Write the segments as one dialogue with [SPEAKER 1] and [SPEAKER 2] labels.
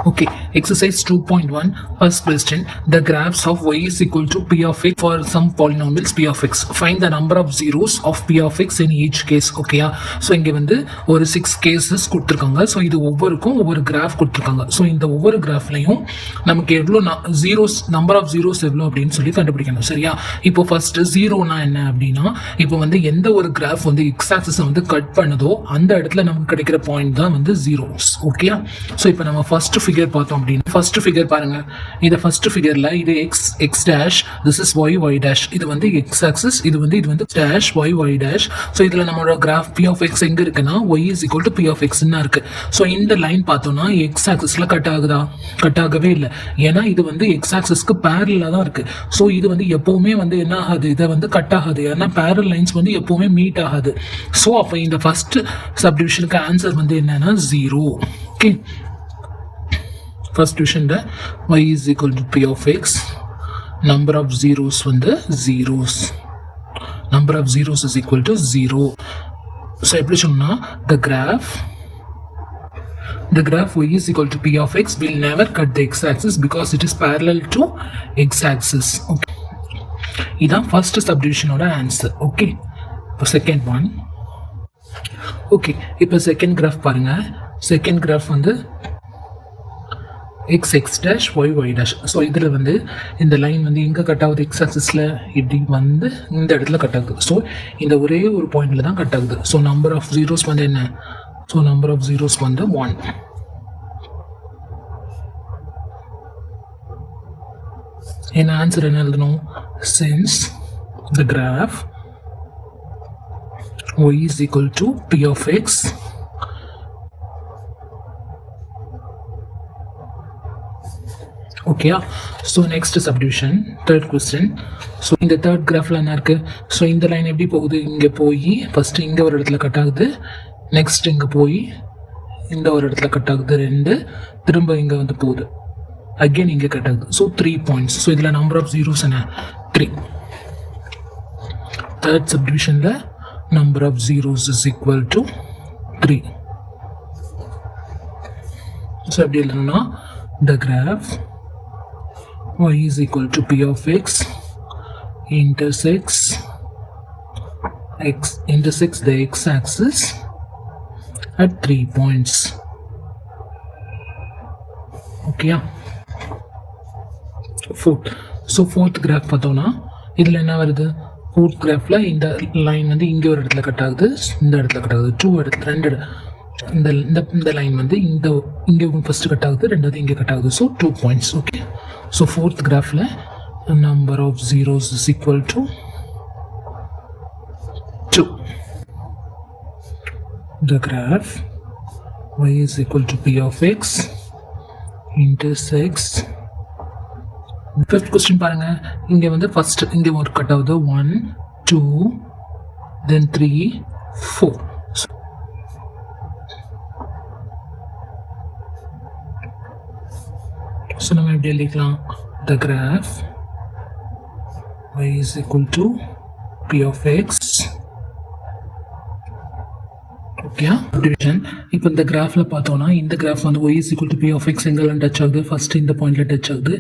[SPEAKER 1] Okay, exercise 2.1, first question. The graphs of y is equal to p of x for some polynomials p of x. Find the number of zeros of p of x in each case. Okay, so இங்க வந்து ஒரு 6 cases கொடுத்திருக்காங்க. So இது ஒவ்வொருக்கும் ஒவ்வொரு graph கொடுத்திருக்காங்க. So இந்த ஒவ்வொரு கிராஃப்லையும் நமக்கு எவ்வளோ ஜீரோஸ் நம்பர் ஆஃப் ஜீரோஸ் எவ்வளோ அப்படின்னு சொல்லி கண்டுபிடிக்கணும். சரியா? இப்போ ஃபர்ஸ்ட் ஜீரோனா என்ன அப்படின்னா, இப்போ வந்து எந்த ஒரு கிராஃப் வந்து எக்ஸ் ஆக்சிஸை வந்து கட் பண்ணுதோ அந்த இடத்துல நமக்கு கிடைக்கிற பாயிண்ட் தான் வந்து ஜீரோஸ். ஓகே, ஸோ இப்போ நம்ம ஃபர்ஸ்ட் ஃபிகர் பார்த்தோம் அப்படின்னா, ஃபர்ஸ்ட் ஃபிகர் பாருங்க. இந்த ஃபர்ஸ்ட் ஃபிகர்ல இது X dash, this is Y dash. இது வந்து எக்ஸ் ஆக்சிஸ், இது வந்து டேஷ் ஒய் டேஷ். ஸோ இதுல நம்மளோட கிராஃப் பி ஆஃப் எக்ஸ் எங்க இருக்குன்னா y is equal to p of எக்ஸ்னா இருக்கு. ஸோ இந்த லைன் பார்த்தோம்னா எக்ஸ் ஆக்சிஸ்ல கட் ஆகுதா? கட் ஆகவே இல்லை. ஏன்னா இது வந்து எக்ஸ் ஆக்சிஸ்க்கு பேரலா தான் இருக்கு. ஸோ இது வந்து எப்பவுமே வந்து என்ன ஆகாது, இதை வந்து கட் ஆகாது. ஏன்னா பேரல் லைன்ஸ் வந்து எப்பவுமே மீட் ஆகாது. ஸோ அப்போ இந்த ஃபர்ஸ்ட் சப்டிவிஷனுக்கு ஆன்சர் வந்து என்னன்னா 0. Okay, first division y is equal to p of x, number of zeros வந்து zeros, number of zeros is equal to 0. so எப்படி சொன்னா the graph y is equal to p of x will never cut the x axis because it is parallel to x axis. okay, இதான் first subdivision ஓட answer. okay, இப்போ second one. okay, இப்போ second graph பாருங்க. second graph வந்து x dash y dash. So இதில் வந்து இந்த line வந்து எங்கே கட் ஆகுது? எக்ஸ் ஆக்சிஸில் இப்படி வந்து இந்த இடத்துல கட் ஆகுது. ஸோ இந்த ஒரே ஒரு பாயிண்டில் தான் கட் ஆகுது. ஸோ நம்பர் ஆஃப் ஜீரோஸ் வந்து என்ன? ஸோ நம்பர் ஆஃப் ஜீரோஸ் வந்து 1. என்ன ஆன்சர் என்ன எழுதணும்? Since the graph y is equal to p of x okay, so next subdivision, third question. so இந்த third graphல என்ன இருக்கு? so இந்த லைன் எப்படி போகுது? இங்க போய் ஃபர்ஸ்ட் இங்க ஒரு இடத்துல கட் ஆகுது, நெக்ஸ்ட் இங்க போய் இந்த ஒரு இடத்துல கட் ஆகுது 2, திரும்ப இங்க வந்து போகுது, அகைன் இங்க கட் ஆகுது. so 3 points. so இதுல number of zeros என்ன? 3. third subdivisionல number of zeros is equal to 3. so எப்படி எழுதணும்னா the graph y is equal to p of x intersects the x axis at 3 points. okay, fourth. so fourth graph பார்த்தோம்னா இதுல என்ன வருது? fourth graphல இந்த line வந்து இங்க ஒரு இடத்துல கட் ஆகுது, இந்த இடத்துல கட் ஆகுது, 2 இந்த லைன் வந்து இங்க ஃபர்ஸ்ட் கட் ஆகுது, ரெண்டாவது இங்க கட் ஆகுது. So 2 points. Okay, so fourth கிராஃப்ல number of zeros is equal to 2. the graph y is equal to p of x intersects. Fifth question பாருங்க. இங்க வந்து ஃபர்ஸ்ட் இங்க ஒரு கட் ஆகுது 1 2 then 3 4. so நம்ம எப்படி எழுதிக்கலாம்? the graph y is equal to p of x. Okay, division. இப்போ இந்த கிராஃப்ல பார்த்தோம்னா இந்த கிராஃப் வந்து y is equal to p of x எங்கெல்லாம் டச் ஆகுது? ஃபர்ஸ்ட் இந்த பாயிண்ட்ல டச் ஆகுது,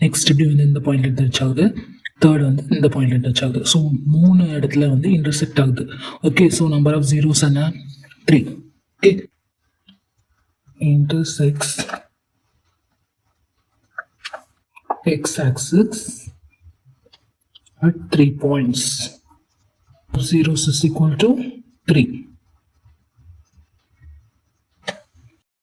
[SPEAKER 1] நெக்ஸ்ட் இப்படி வந்து இந்த பாயிண்ட்ல டச் ஆகுது, தேர்ட் வந்து இந்த பாயிண்ட்ல டச் ஆகுது. ஸோ 3 இடத்துல வந்து இன்டர்செக்ட் ஆகுது. Okay, so number of zeros என்ன? 3. Okay, intersects x-axis at 3 points. Zeros is equal to 3.